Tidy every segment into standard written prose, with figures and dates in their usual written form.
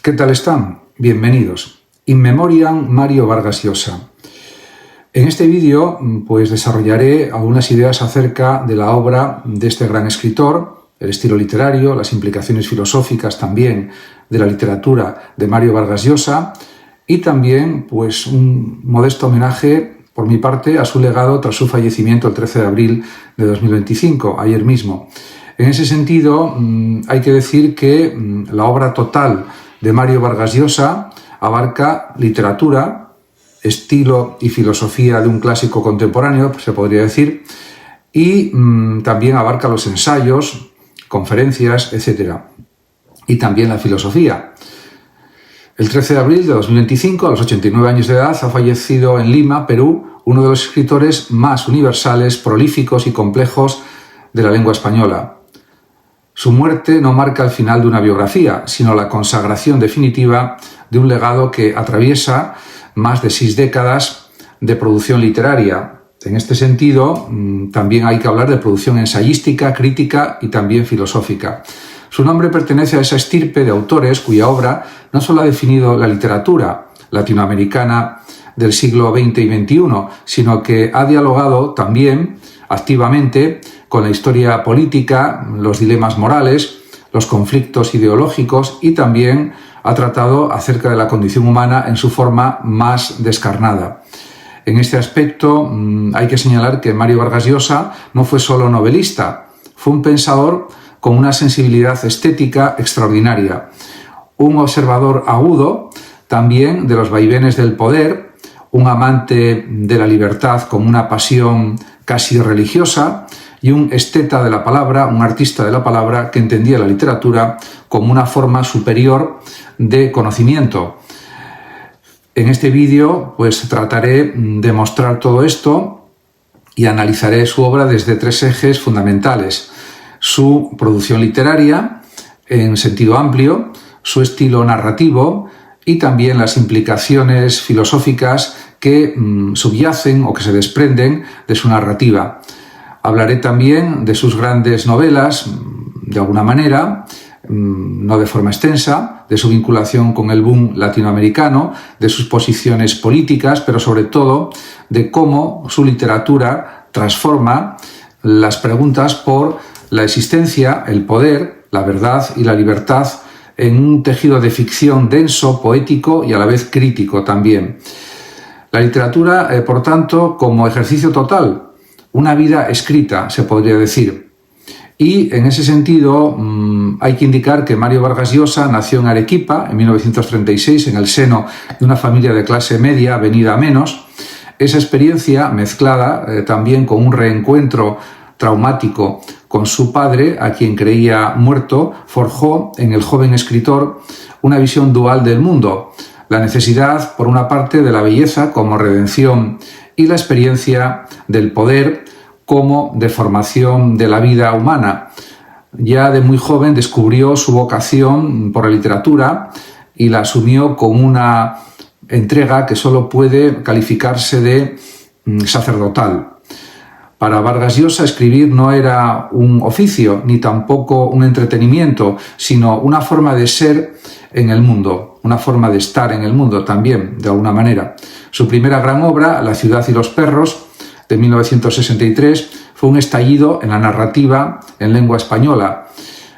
¿Qué tal están? Bienvenidos. In Memoriam Mario Vargas Llosa. En este vídeo pues desarrollaré algunas ideas acerca de la obra de este gran escritor, el estilo literario, las implicaciones filosóficas también de la literatura de Mario Vargas Llosa y también pues un modesto homenaje por mi parte a su legado tras su fallecimiento el 13 de abril de 2025, ayer mismo. En ese sentido, hay que decir que la obra total de Mario Vargas Llosa abarca literatura, estilo y filosofía de un clásico contemporáneo, se podría decir, y también abarca los ensayos, conferencias, etc. Y también la filosofía. El 13 de abril de 2025, a los 89 años de edad, ha fallecido en Lima, Perú, uno de los escritores más universales, prolíficos y complejos de la lengua española. Su muerte no marca el final de una biografía, sino la consagración definitiva de un legado que atraviesa más de 6 décadas de producción literaria. En este sentido, también hay que hablar de producción ensayística, crítica y también filosófica. Su nombre pertenece a esa estirpe de autores cuya obra no solo ha definido la literatura latinoamericana del siglo XX y XXI, sino que ha dialogado también activamente con la historia política, los dilemas morales, los conflictos ideológicos y también ha tratado acerca de la condición humana en su forma más descarnada. En este aspecto hay que señalar que Mario Vargas Llosa no fue solo novelista, fue un pensador con una sensibilidad estética extraordinaria, un observador agudo también de los vaivenes del poder, un amante de la libertad con una pasión casi religiosa y un esteta de la palabra, un artista de la palabra que entendía la literatura como una forma superior de conocimiento. En este vídeo pues trataré de mostrar todo esto y analizaré su obra desde 3 ejes fundamentales: su producción literaria en sentido amplio, su estilo narrativo y también las implicaciones filosóficas que subyacen o que se desprenden de su narrativa. Hablaré también de sus grandes novelas, de alguna manera, no de forma extensa, de su vinculación con el boom latinoamericano, de sus posiciones políticas, pero sobre todo de cómo su literatura transforma las preguntas por la existencia, el poder, la verdad y la libertad en un tejido de ficción denso, poético y a la vez crítico también. La literatura, por tanto, como ejercicio total, una vida escrita, se podría decir. Y en ese sentido hay que indicar que Mario Vargas Llosa nació en Arequipa en 1936 en el seno de una familia de clase media venida a menos. Esa experiencia mezclada también con un reencuentro traumático con su padre, a quien creía muerto, forjó en el joven escritor una visión dual del mundo. La necesidad, por una parte, de la belleza como redención y la experiencia del poder como deformación de la vida humana. Ya de muy joven descubrió su vocación por la literatura y la asumió con una entrega que solo puede calificarse de sacerdotal. Para Vargas Llosa escribir no era un oficio ni tampoco un entretenimiento, sino una forma de ser en el mundo, una forma de estar en el mundo también, de alguna manera. Su primera gran obra, La ciudad y los perros, de 1963, fue un estallido en la narrativa en lengua española,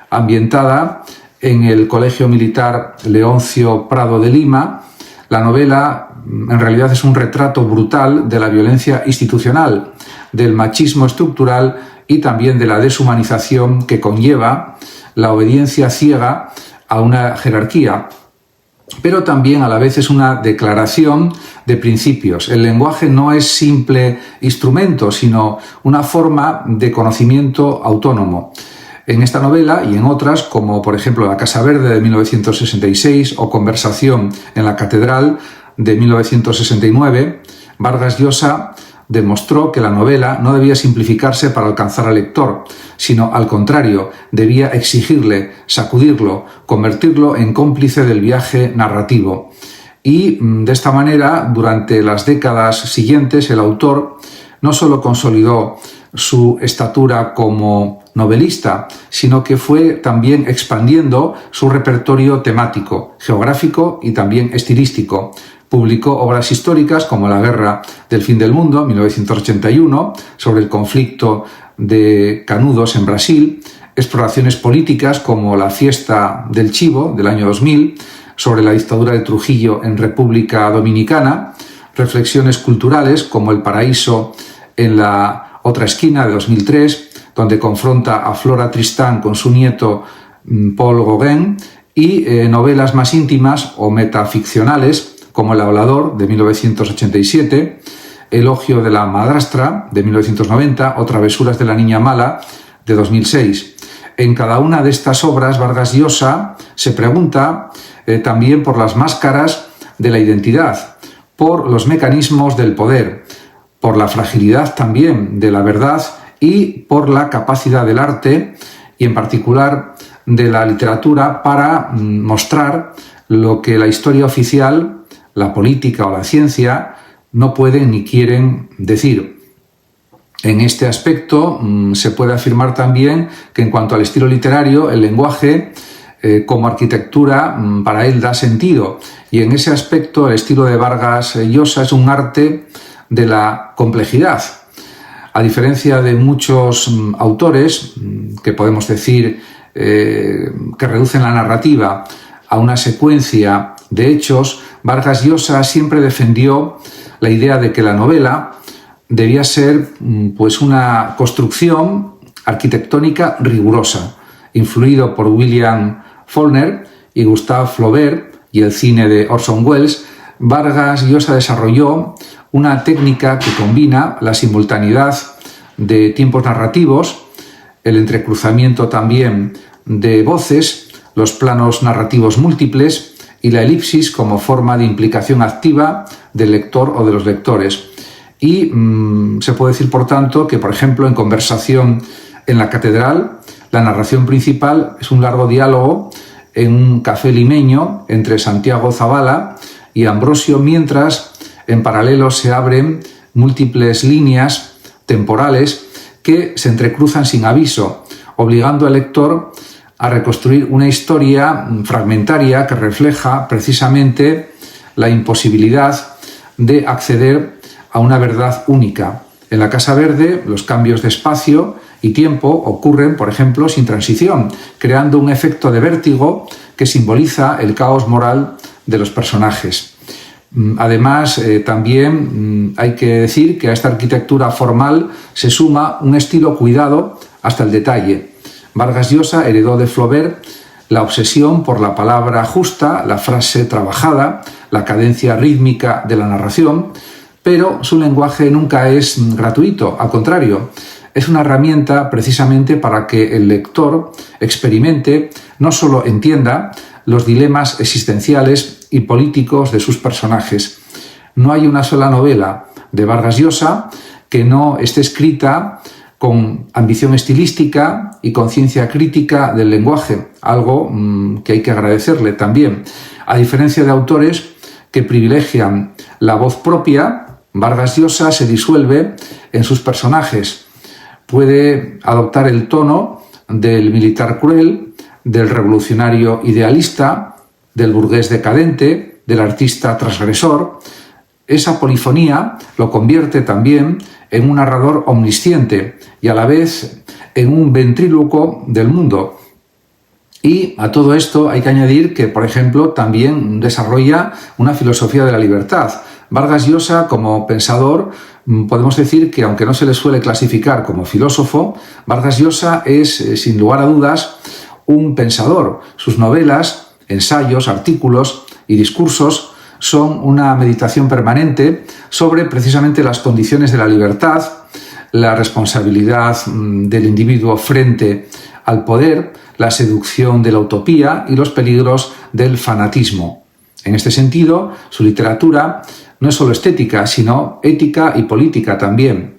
ambientada en el Colegio Militar Leoncio Prado de Lima. La novela en realidad es un retrato brutal de la violencia institucional, del machismo estructural y también de la deshumanización que conlleva la obediencia ciega a una jerarquía. Pero también a la vez es una declaración de principios. El lenguaje no es simple instrumento, sino una forma de conocimiento autónomo. En esta novela y en otras, como por ejemplo La Casa Verde de 1966 o Conversación en la Catedral de 1969, Vargas Llosa demostró que la novela no debía simplificarse para alcanzar al lector, sino al contrario, debía exigirle, sacudirlo, convertirlo en cómplice del viaje narrativo. Y de esta manera, durante las décadas siguientes, el autor no solo consolidó su estatura como novelista, sino que fue también expandiendo su repertorio temático, geográfico y también estilístico. Publicó obras históricas como La guerra del fin del mundo, 1981, sobre el conflicto de Canudos en Brasil, exploraciones políticas como La fiesta del chivo, del año 2000, sobre la dictadura de Trujillo en República Dominicana, reflexiones culturales como El paraíso en la otra esquina, de 2003, donde confronta a Flora Tristán con su nieto Paul Gauguin, y novelas más íntimas o metaficcionales como El hablador, de 1987, Elogio de la madrastra, de 1990, o Travesuras de la niña mala, de 2006. En cada una de estas obras, Vargas Llosa se pregunta también por las máscaras de la identidad, por los mecanismos del poder, por la fragilidad también de la verdad y por la capacidad del arte y en particular de la literatura para mostrar lo que la historia oficial, la política o la ciencia no pueden ni quieren decir. En este aspecto se puede afirmar también que en cuanto al estilo literario, el lenguaje como arquitectura para él da sentido, y en ese aspecto el estilo de Vargas Llosa es un arte de la complejidad. A diferencia de muchos autores que podemos decir que reducen la narrativa a una secuencia de hechos, Vargas Llosa siempre defendió la idea de que la novela debía ser pues una construcción arquitectónica rigurosa, influido por William Faulkner y Gustave Flaubert y el cine de Orson Welles. Vargas Llosa desarrolló una técnica que combina la simultaneidad de tiempos narrativos, el entrecruzamiento también de voces, los planos narrativos múltiples y la elipsis como forma de implicación activa del lector o de los lectores. Y se puede decir, por tanto, que, por ejemplo, en Conversación en la catedral, la narración principal es un largo diálogo en un café limeño entre Santiago Zavala y Ambrosio, mientras en paralelo se abren múltiples líneas temporales que se entrecruzan sin aviso, obligando al lector a reconstruir una historia fragmentaria que refleja precisamente la imposibilidad de acceder a una verdad única. En la Casa Verde, los cambios de espacio y tiempo ocurren, por ejemplo, sin transición, creando un efecto de vértigo que simboliza el caos moral de los personajes. Además, también hay que decir que a esta arquitectura formal se suma un estilo cuidado hasta el detalle. Vargas Llosa heredó de Flaubert la obsesión por la palabra justa, la frase trabajada, la cadencia rítmica de la narración, pero su lenguaje nunca es gratuito, al contrario, es una herramienta precisamente para que el lector experimente, no solo entienda, los dilemas existenciales y políticos de sus personajes. No hay una sola novela de Vargas Llosa que no esté escrita con ambición estilística y conciencia crítica del lenguaje, algo que hay que agradecerle también. A diferencia de autores que privilegian la voz propia, Vargas Llosa se disuelve en sus personajes. Puede adoptar el tono del militar cruel, del revolucionario idealista, del burgués decadente, del artista transgresor. Esa polifonía lo convierte también en un narrador omnisciente y a la vez en un ventrílocuo del mundo. Y a todo esto hay que añadir que, por ejemplo, también desarrolla una filosofía de la libertad. Vargas Llosa, como pensador, podemos decir que, aunque no se le suele clasificar como filósofo, Vargas Llosa es, sin lugar a dudas, un pensador. Sus novelas, ensayos, artículos y discursos son una meditación permanente sobre precisamente las condiciones de la libertad, la responsabilidad del individuo frente al poder, la seducción de la utopía y los peligros del fanatismo. En este sentido, su literatura no es solo estética, sino ética y política también.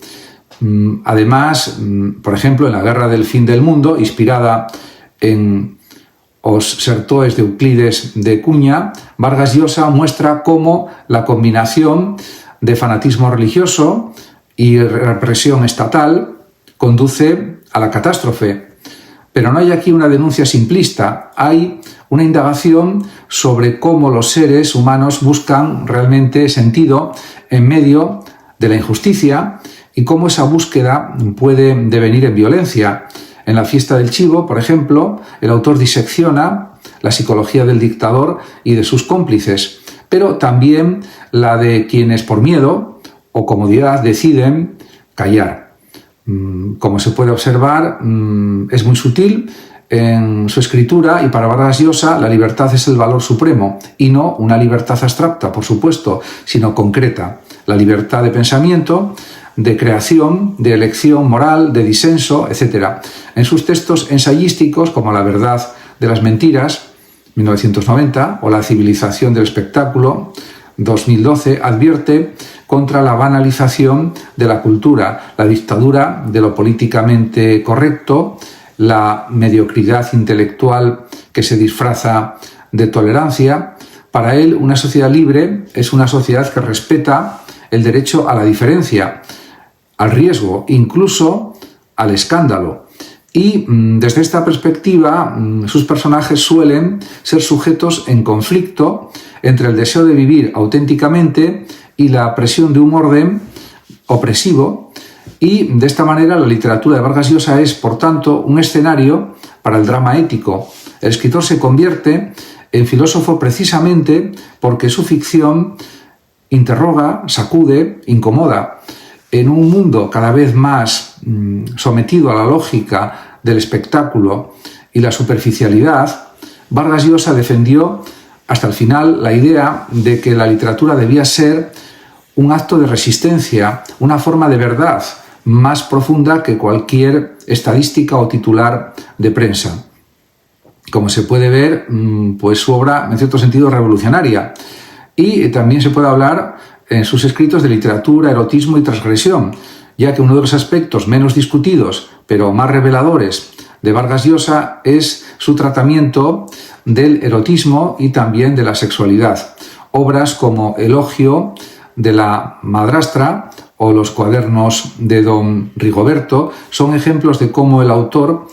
Además, por ejemplo, en La guerra del fin del mundo, inspirada en Os Sertoes de Euclides de Cuña, Vargas Llosa muestra cómo la combinación de fanatismo religioso y represión estatal, conduce a la catástrofe. Pero no hay aquí una denuncia simplista, hay una indagación sobre cómo los seres humanos buscan realmente sentido en medio de la injusticia y cómo esa búsqueda puede devenir en violencia. En La fiesta del chivo, por ejemplo, el autor disecciona la psicología del dictador y de sus cómplices, pero también la de quienes por miedo o comodidad deciden callar. Como se puede observar, es muy sutil en su escritura y para Vargas Llosa la libertad es el valor supremo y no una libertad abstracta, por supuesto, sino concreta. La libertad de pensamiento, de creación, de elección moral, de disenso, etc. En sus textos ensayísticos, como La verdad de las mentiras, 1990, o La civilización del espectáculo, 2012, advierte contra la banalización de la cultura, la dictadura de lo políticamente correcto, la mediocridad intelectual que se disfraza de tolerancia. Para él, una sociedad libre es una sociedad que respeta el derecho a la diferencia, al riesgo, incluso al escándalo. Y desde esta perspectiva, sus personajes suelen ser sujetos en conflicto entre el deseo de vivir auténticamente y la presión de un orden opresivo. Y de esta manera la literatura de Vargas Llosa es, por tanto, un escenario para el drama ético. El escritor se convierte en filósofo precisamente porque su ficción interroga, sacude, incomoda. En un mundo cada vez más sometido a la lógica del espectáculo y la superficialidad, Vargas Llosa defendió hasta el final la idea de que la literatura debía ser un acto de resistencia, una forma de verdad más profunda que cualquier estadística o titular de prensa. Como se puede ver, pues su obra en cierto sentido es revolucionaria. Y también se puede hablar en sus escritos de literatura, erotismo y transgresión, ya que uno de los aspectos menos discutidos, pero más reveladores de Vargas Llosa es su tratamiento del erotismo y también de la sexualidad. Obras como Elogio de la madrastra o Los cuadernos de don Rigoberto son ejemplos de cómo el autor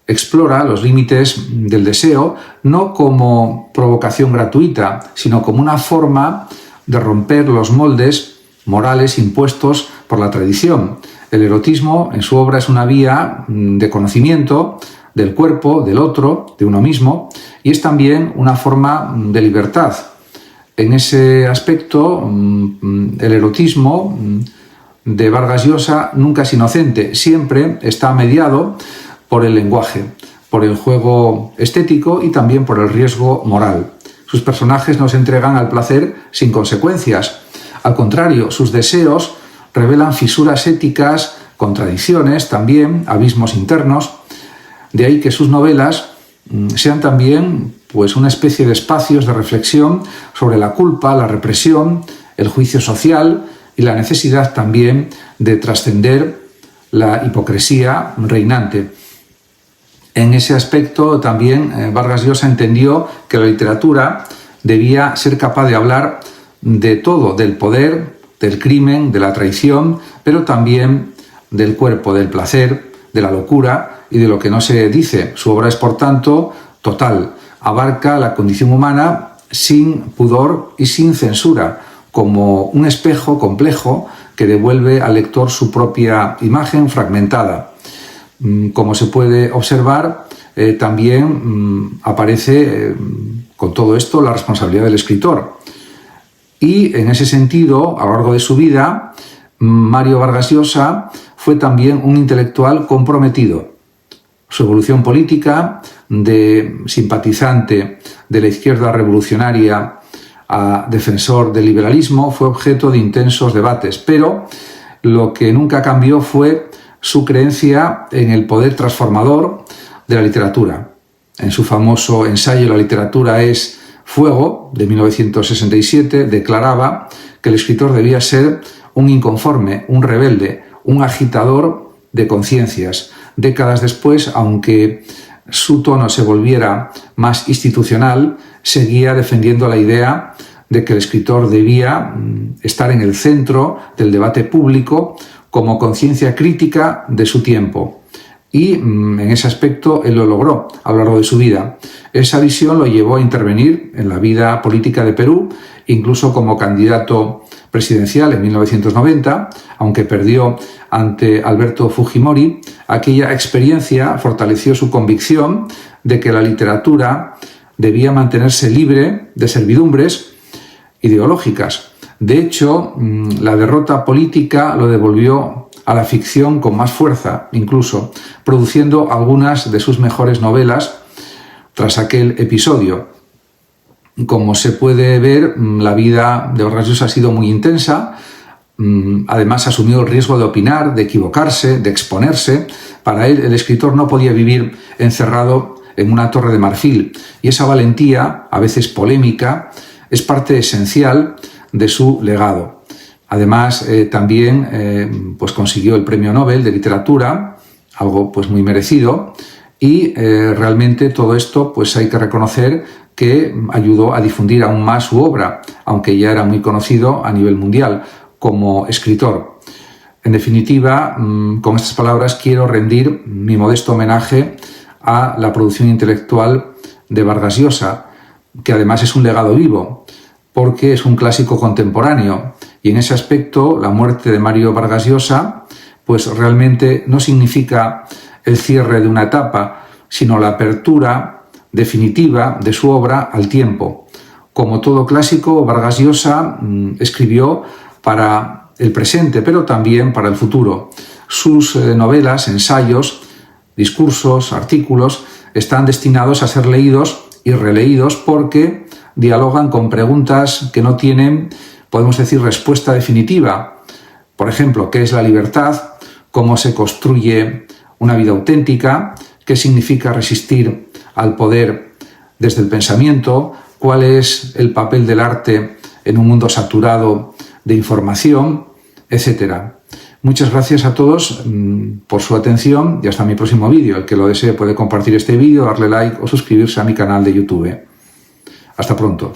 explora los límites del deseo, no como provocación gratuita, sino como una forma de romper los moldes morales impuestos por la tradición. El erotismo en su obra es una vía de conocimiento del cuerpo, del otro, de uno mismo, y es también una forma de libertad. En ese aspecto, el erotismo de Vargas Llosa nunca es inocente, siempre está mediado por el lenguaje, por el juego estético y también por el riesgo moral. Sus personajes no se entregan al placer sin consecuencias. Al contrario, sus deseos revelan fisuras éticas, contradicciones, también abismos internos. De ahí que sus novelas sean también pues, una especie de espacios de reflexión sobre la culpa, la represión, el juicio social y la necesidad también de trascender la hipocresía reinante. En ese aspecto también Vargas Llosa entendió que la literatura debía ser capaz de hablar de todo, del poder, del crimen, de la traición, pero también del cuerpo, del placer, de la locura y de lo que no se dice. Su obra es, por tanto, total. Abarca la condición humana sin pudor y sin censura, como un espejo complejo que devuelve al lector su propia imagen fragmentada. Como se puede observar, también aparece con todo esto la responsabilidad del escritor. Y en ese sentido, a lo largo de su vida, Mario Vargas Llosa fue también un intelectual comprometido. Su evolución política, de simpatizante de la izquierda revolucionaria a defensor del liberalismo, fue objeto de intensos debates, pero lo que nunca cambió fue su creencia en el poder transformador de la literatura. En su famoso ensayo La literatura es fuego, de 1967, declaraba que el escritor debía ser un inconforme, un rebelde, un agitador de conciencias. Décadas después, aunque su tono se volviera más institucional, seguía defendiendo la idea de que el escritor debía estar en el centro del debate público como conciencia crítica de su tiempo. Y en ese aspecto él lo logró a lo largo de su vida. Esa visión lo llevó a intervenir en la vida política de Perú, incluso como candidato presidencial en 1990, aunque perdió ante Alberto Fujimori. Aquella experiencia fortaleció su convicción de que la literatura debía mantenerse libre de servidumbres ideológicas. De hecho, la derrota política lo devolvió a la ficción con más fuerza, incluso produciendo algunas de sus mejores novelas tras aquel episodio. Como se puede ver, la vida de Vargas Llosa ha sido muy intensa. Además, asumió el riesgo de opinar, de equivocarse, de exponerse. Para él, el escritor no podía vivir encerrado en una torre de marfil, y esa valentía, a veces polémica, es parte esencial de su legado. Además, también pues consiguió el Premio Nobel de Literatura, algo pues muy merecido, y realmente todo esto pues hay que reconocer que ayudó a difundir aún más su obra, aunque ya era muy conocido a nivel mundial como escritor. En definitiva, con estas palabras quiero rendir mi modesto homenaje a la producción intelectual de Vargas Llosa, que además es un legado vivo, porque es un clásico contemporáneo, y en ese aspecto la muerte de Mario Vargas Llosa pues realmente no significa el cierre de una etapa, sino la apertura definitiva de su obra al tiempo. Como todo clásico, Vargas Llosa escribió para el presente, pero también para el futuro. Sus novelas, ensayos, discursos, artículos están destinados a ser leídos y releídos porque dialogan con preguntas que no tienen, podemos decir, respuesta definitiva. Por ejemplo, ¿qué es la libertad? ¿Cómo se construye una vida auténtica? ¿Qué significa resistir al poder desde el pensamiento? ¿Cuál es el papel del arte en un mundo saturado de información? Etcétera. Muchas gracias a todos por su atención y hasta mi próximo vídeo. El que lo desee puede compartir este vídeo, darle like o suscribirse a mi canal de YouTube. Hasta pronto.